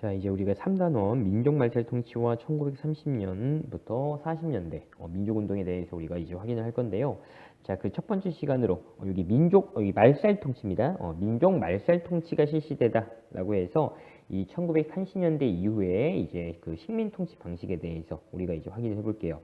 자, 이제 우리가 3단원 민족 말살 통치와 1930년부터 40년대 민족운동에 대해서 우리가 이제 확인을 할 건데요. 자, 그 첫 번째 시간으로 여기 여기 말살 통치입니다. 민족 말살 통치가 실시되다라고 해서 이 1930년대 이후에 이제 그 식민 통치 방식에 대해서 우리가 이제 확인을 해볼게요.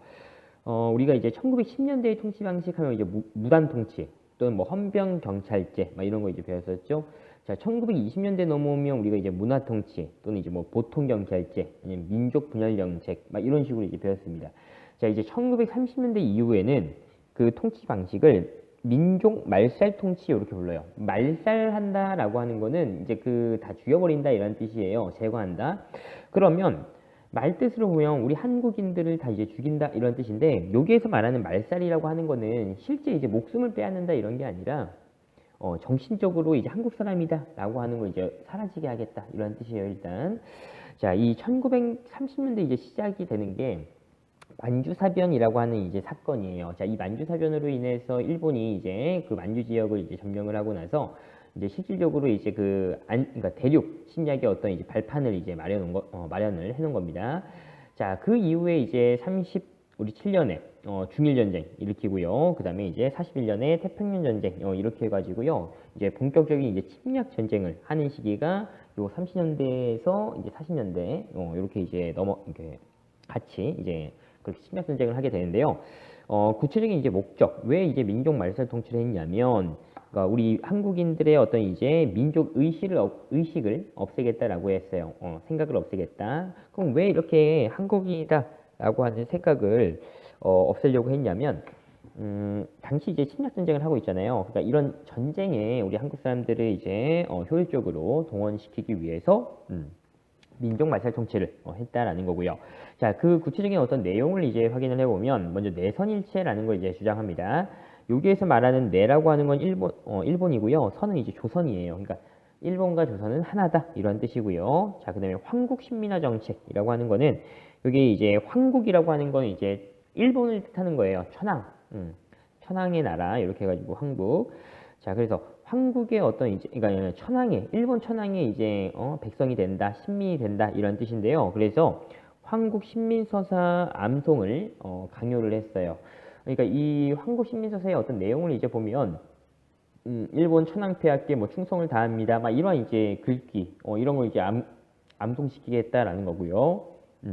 우리가 이제 1910년대의 통치 방식 하면 이제 무단 통치 또는 뭐 헌병 경찰제 막 이런 거 이제 배웠었죠. 자, 1920년대 넘어오면 우리가 이제 문화 통치 또는 이제 뭐 보통 경찰제 아니면 민족 분열 정책 막 이런 식으로 이제 배웠습니다. 자, 이제 1930년대 이후에는 그 통치 방식을 민족 말살 통치 이렇게 불러요. 말살한다라고 하는 거는 이제 그 다 죽여버린다 이런 뜻이에요. 제거한다. 그러면 말 뜻으로 보면 우리 한국인들을 다 이제 죽인다 이런 뜻인데 여기에서 말하는 말살이라고 하는 거는 실제 이제 목숨을 빼앗는다 이런 게 아니라 정신적으로 이제 한국 사람이다 라고 하는 걸 이제 사라지게 하겠다 이런 뜻이에요. 일단 자, 이 1930년대 이제 시작이 되는 게 만주사변이라고 하는 이제 사건이에요. 자, 이 만주사변으로 인해서 일본이 이제 그 만주 지역을 이제 점령을 하고 나서 이제 실질적으로 이제 그러니까 대륙 침략의 어떤 이제 발판을 이제 마련을 해놓은 겁니다. 자, 그 이후에 이제 우리 7년에 중일전쟁 일으키고요. 그 다음에 이제 41년에 태평양 전쟁 이렇게 해가지고요. 이제 본격적인 이제 침략 전쟁을 하는 시기가 요 30년대에서 이제 40년대 이렇게 이제 이렇게 같이 이제 그렇게 침략 전쟁을 하게 되는데요. 구체적인 이제 목적, 왜 이제 민족 말살 통치를 했냐면, 그러니까 우리 한국인들의 어떤 이제 민족 의식을 없애겠다라고 했어요. 생각을 없애겠다. 그럼 왜 이렇게 한국이다라고 하는 생각을 없애려고 했냐면, 당시 이제 침략 전쟁을 하고 있잖아요. 그러니까 이런 전쟁에 우리 한국 사람들을 이제 효율적으로 동원시키기 위해서 민족 말살 통치를 했다라는 거고요. 자, 그 구체적인 어떤 내용을 이제 확인을 해보면 먼저 내선일체라는 걸 이제 주장합니다. 여기에서 말하는 내라고 하는 건 일본이고요. 선은 이제 조선이에요. 그러니까 일본과 조선은 하나다 이런 뜻이고요. 자, 그다음에 황국신민화 정책이라고 하는 거는 여기 이제 황국이라고 하는 건 이제 일본을 뜻하는 거예요. 천황의 나라 이렇게 해가지고 황국. 자, 그래서 한국의 어떤 이제 그러니까 일본 천황의 이제 백성이 된다, 신민이 된다 이런 뜻인데요. 그래서 황국 신민서사 암송을 강요를 했어요. 그러니까 이 황국 신민서사의 어떤 내용을 이제 보면 일본 천황폐하께 뭐 충성을 다합니다. 막 이런 이제 글귀 이런 걸 이제 암송시키겠다라는 거고요.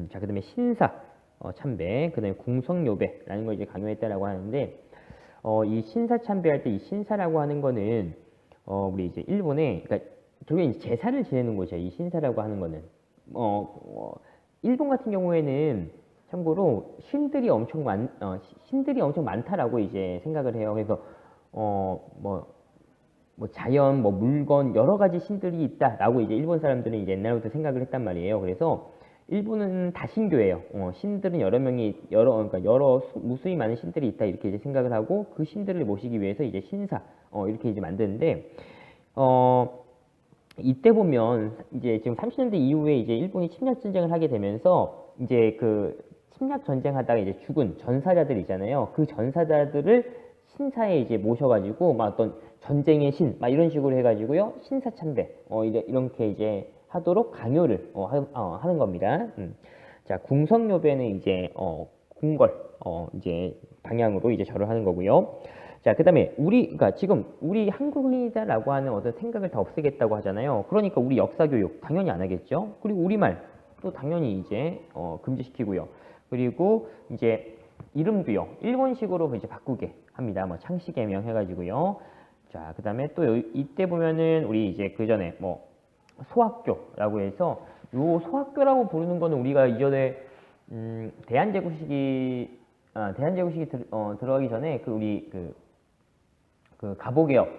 자, 그다음에 신사 참배, 그다음에 궁성요배라는 걸 이제 강요했다라고 하는데 이 신사 참배할 때 이 신사라고 하는 거는 우리 이제 일본에 그러니까 결국에 이제 제사를 지내는 곳이야. 이 신사라고 하는 거는 일본 같은 경우에는 참고로 신들이 엄청 많다라고 이제 생각을 해요. 그래서 뭐 자연, 뭐 물건 여러 가지 신들이 있다라고 이제 일본 사람들은 이제 옛날부터 생각을 했단 말이에요. 그래서 일본은 다신교예요. 신들은 그러니까 무수히 많은 신들이 있다 이렇게 이제 생각을 하고 그 신들을 모시기 위해서 이제 신사 이렇게 이제 만드는데 이때 보면 이제 지금 30년대 이후에 이제 일본이 침략 전쟁을 하게 되면서 이제 그 침략 전쟁하다가 이제 죽은 전사자들 있잖아요. 그 전사자들을 신사에 이제 모셔가지고 막 어떤 전쟁의 신 막 이런 식으로 해가지고요 신사 참배 이렇게 이제 하도록 강요를 하는 겁니다. 자, 궁성요배는 이제 궁궐 이제 방향으로 이제 절을 하는 거고요. 자, 그다음에 그러니까 지금 우리 한국인이다라고 하는 어떤 생각을 다 없애겠다고 하잖아요. 그러니까 우리 역사 교육 당연히 안 하겠죠. 그리고 우리말 또 당연히 이제 금지시키고요. 그리고 이제 이름도요 일본식으로 이제 바꾸게 합니다. 뭐 창씨개명 해가지고요. 자, 그다음에 또 이때 보면은 우리 이제 그 전에 뭐 소학교라고 해서 요 소학교라고 부르는 거는 우리가 이전에 대한제국식이 들어가기 전에 우리 그 가보개혁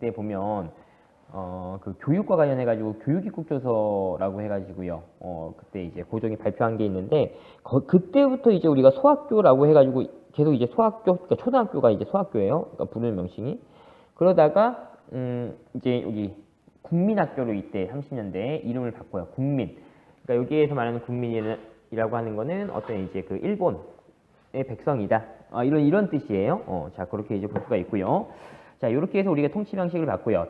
때 보면 그 교육과 관련해가지고 교육입국조서라고 해가지고요. 그때 이제 고종이 발표한 게 있는데 그때부터 이제 우리가 소학교라고 해가지고 계속 이제 그러니까 초등학교가 이제 소학교예요. 그러니까 부르는 명칭이. 그러다가 이제 여기 국민학교로 이때 30년대에 이름을 바꿔요. 국민. 그러니까 여기에서 말하는 국민이라고 하는 거는 어떤 이제 그 일본의 백성이다. 이런 뜻이에요. 자, 그렇게 이제 볼 수가 있고요. 자, 이렇게 해서 우리가 통치 방식을 봤고요.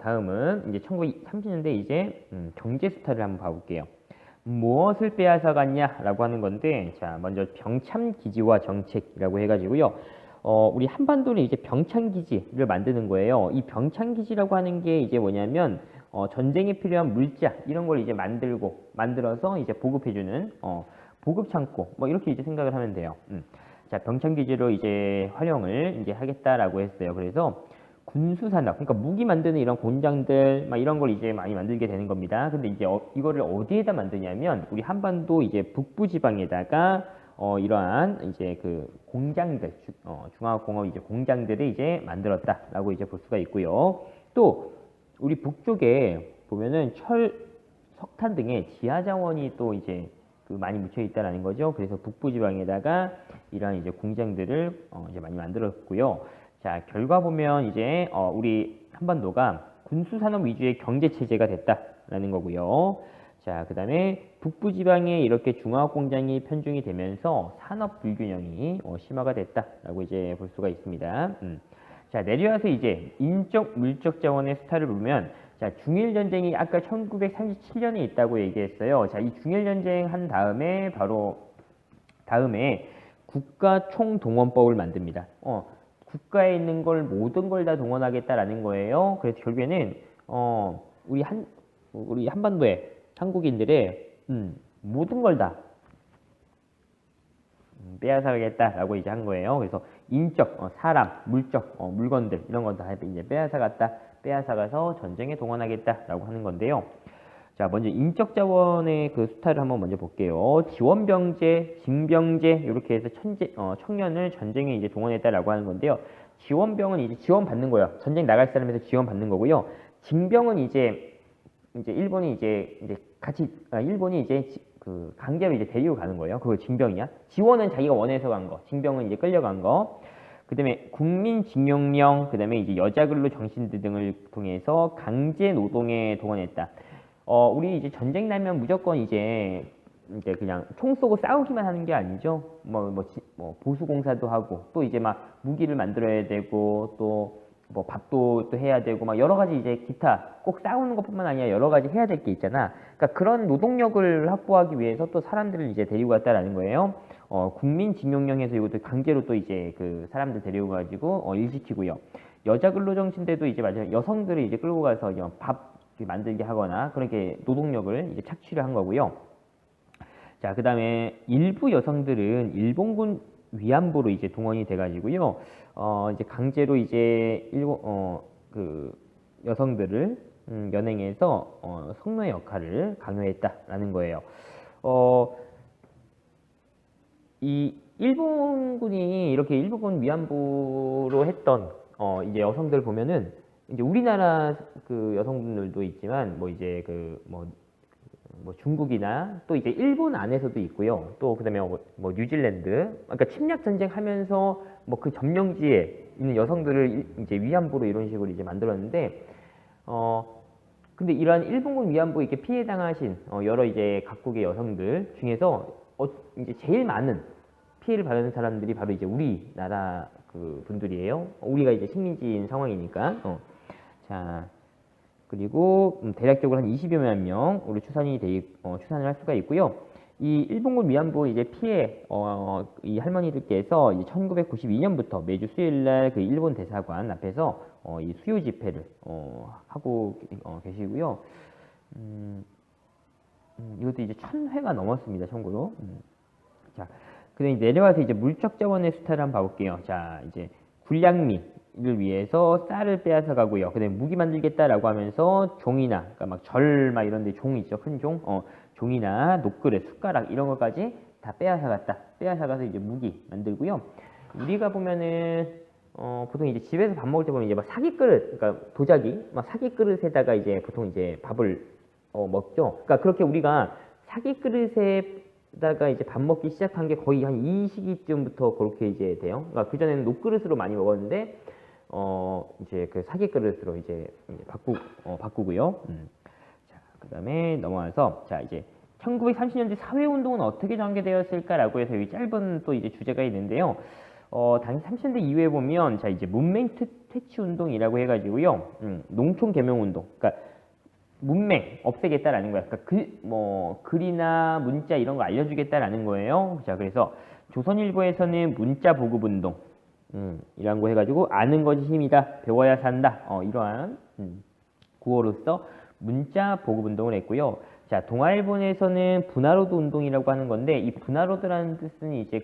다음은 이제 1930년대 이제 경제 수타를 한번 봐볼게요. 무엇을 빼앗아 갔냐라고 하는 건데, 자, 먼저 병참 기지와 정책이라고 해가지고요. 우리 한반도는 이제 병참 기지를 만드는 거예요. 이 병참 기지라고 하는 게 이제 뭐냐면, 전쟁에 필요한 물자 이런 걸 이제 만들어서 이제 보급해주는 보급 창고 뭐 이렇게 이제 생각을 하면 돼요. 자, 병참 기지로 이제 활용을 이제 하겠다라고 했어요. 그래서 군수 산업, 그러니까 무기 만드는 이런 공장들 막 이런 걸 이제 많이 만들게 되는 겁니다. 근데 이제 이거를 어디에다 만드냐면 우리 한반도 이제 북부 지방에다가 이러한 이제 그 공장들, 중화공업 이제 공장들을 이제 만들었다라고 이제 볼 수가 있고요. 또 우리 북쪽에 보면은 철, 석탄 등의 지하 자원이 또 이제 그 많이 묻혀 있다라는 거죠. 그래서 북부 지방에다가 이러한 이제 공장들을 이제 많이 만들었고요. 자, 결과 보면 이제 우리 한반도가 군수 산업 위주의 경제 체제가 됐다라는 거고요. 자, 그다음에 북부 지방에 이렇게 중화학 공장이 편중이 되면서 산업 불균형이 심화가 됐다라고 이제 볼 수가 있습니다. 자, 내려와서 이제 인적 물적 자원의 수타를 보면 자, 중일 전쟁이 아까 1937년에 있다고 얘기했어요. 자, 이 중일 전쟁 한 다음에 바로 다음에 국가 총동원법을 만듭니다. 국가에 있는 걸 모든 걸 다 동원하겠다라는 거예요. 그래서 결국에는 우리 한반도의 한국인들의 모든 걸 다 빼앗아가겠다라고 이제 한 거예요. 그래서 인적, 사람, 물적, 물건들 이런 건 다 이제 빼앗아가서 전쟁에 동원하겠다라고 하는 건데요. 자, 먼저 인적 자원의 그 수타를 한번 먼저 볼게요. 지원병제, 징병제 이렇게 해서 청년을 전쟁에 이제 동원했다라고 하는 건데요. 지원병은 이제 지원 받는 거예요. 전쟁 나갈 사람에서 지원 받는 거고요. 징병은 이제 일본이 이제 그 강제로 이제 데리고 가는 거예요. 그거 징병이야. 지원은 자기가 원해서 간 거, 징병은 이제 끌려간 거. 그다음에 국민징용령, 그다음에 이제 여자근로 정신들 등을 통해서 강제 노동에 동원했다. 우리 이제 전쟁 나면 무조건 이제 그냥 총 쏘고 싸우기만 하는 게 아니죠. 뭐 보수공사도 하고 또 이제 막 무기를 만들어야 되고 또 뭐 밥도 또 해야 되고 막 여러 가지 이제 기타 꼭 싸우는 것뿐만 아니라 여러 가지 해야 될 게 있잖아. 그러니까 그런 노동력을 확보하기 위해서 또 사람들을 이제 데리고 갔다라는 거예요. 국민징용령에서 이것도 강제로 또 이제 그 사람들 데리고 가지고 일 시키고요. 여자 근로정신대도 이제 맞아요. 여성들을 이제 끌고 가서 밥 만들게 하거나 그렇게 노동력을 이제 착취를 한 거고요. 자, 그다음에 일부 여성들은 일본군 위안부로 이제 동원이 돼가지고요. 이제 강제로 이제 그 여성들을 연행해서 성노예 역할을 강요했다라는 거예요. 이 일본군이 이렇게 일본군 위안부로 했던 이제 여성들 보면은 이제 우리나라 그 여성분들도 있지만 뭐 이제 뭐 중국이나 또 이제 일본 안에서도 있고요. 또 그다음에 뭐 뉴질랜드, 그러니까 침략 전쟁 하면서 뭐 그 점령지에 있는 여성들을 이제 위안부로 이런 식으로 이제 만들었는데, 근데 이러한 일본군 위안부 이렇게 피해 당하신 여러 이제 각국의 여성들 중에서 이제 제일 많은 피해를 받는 사람들이 바로 이제 우리나라 그 분들이에요. 우리가 이제 식민지인 상황이니까. 자. 그리고 대략적으로 한 20여만 명으로 추산을 할 수가 있고요. 이 일본군 위안부 이제 피해 이 할머니들께서 1992년부터 매주 수요일날 그 일본 대사관 앞에서 이 수요 집회를 하고 계시고요. 이것도 이제 1000회가 넘었습니다. 참고로. 자, 그다음에 내려와서 이제 물적 자원의 수타를 한번 봐볼게요. 자, 이제 군량미를 위해서 쌀을 빼앗아 가고요. 그다음에 무기 만들겠다라고 하면서 종이나, 그러니까 막 절 막 이런 데 종 있죠. 큰 종. 종이나 녹그릇, 숟가락 이런 것까지 다 빼앗아 갔다. 빼앗아 가서 이제 무기 만들고요. 우리가 보면은 보통 이제 집에서 밥 먹을 때 보면 이제 막 사기 그릇, 그러니까 도자기, 막 사기 그릇에다가 이제 보통 이제 밥을 먹죠. 그러니까 그렇게 우리가 사기 그릇에다가 이제 밥 먹기 시작한 게 거의 한 이 시기쯤부터 그렇게 이제 돼요. 그러니까 그 전에는 녹그릇으로 많이 먹었는데 이제 그 사기 그릇으로 이제 바꾸고요. 자, 그다음에 넘어와서 자 이제 1930년대 사회운동은 어떻게 전개되었을까라고 해서 이 짧은 또 이제 주제가 있는데요. 당시 30년대 이후에 보면 자 이제 문맹 퇴치 운동이라고 해가지고요. 농촌 개명 운동. 그러니까 문맹 없애겠다라는 거야. 그러니까 글이나 문자 이런 거 알려주겠다라는 거예요. 자, 그래서 조선일보에서는 문자 보급 운동, 이란 거 해가지고 아는 것이 힘이다, 배워야 산다. 이러한 구호로서 문자 보급 운동을 했고요. 자, 동아일보에서는 분화로드 운동이라고 하는 건데 이 분화로드라는 뜻은 이제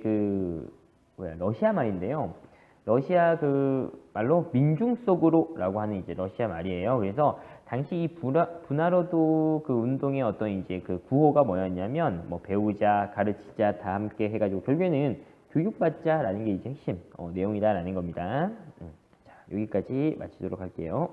러시아 말인데요. 러시아 말로 민중 속으로라고 하는 이제 러시아 말이에요. 그래서 당시 이 분화로드 운동의 어떤 이제 구호가 뭐였냐면 뭐 배우자, 가르치자 다 함께 해가지고 결국에는 교육받자라는 게 이제 핵심 내용이다라는 겁니다. 자, 여기까지 마치도록 할게요.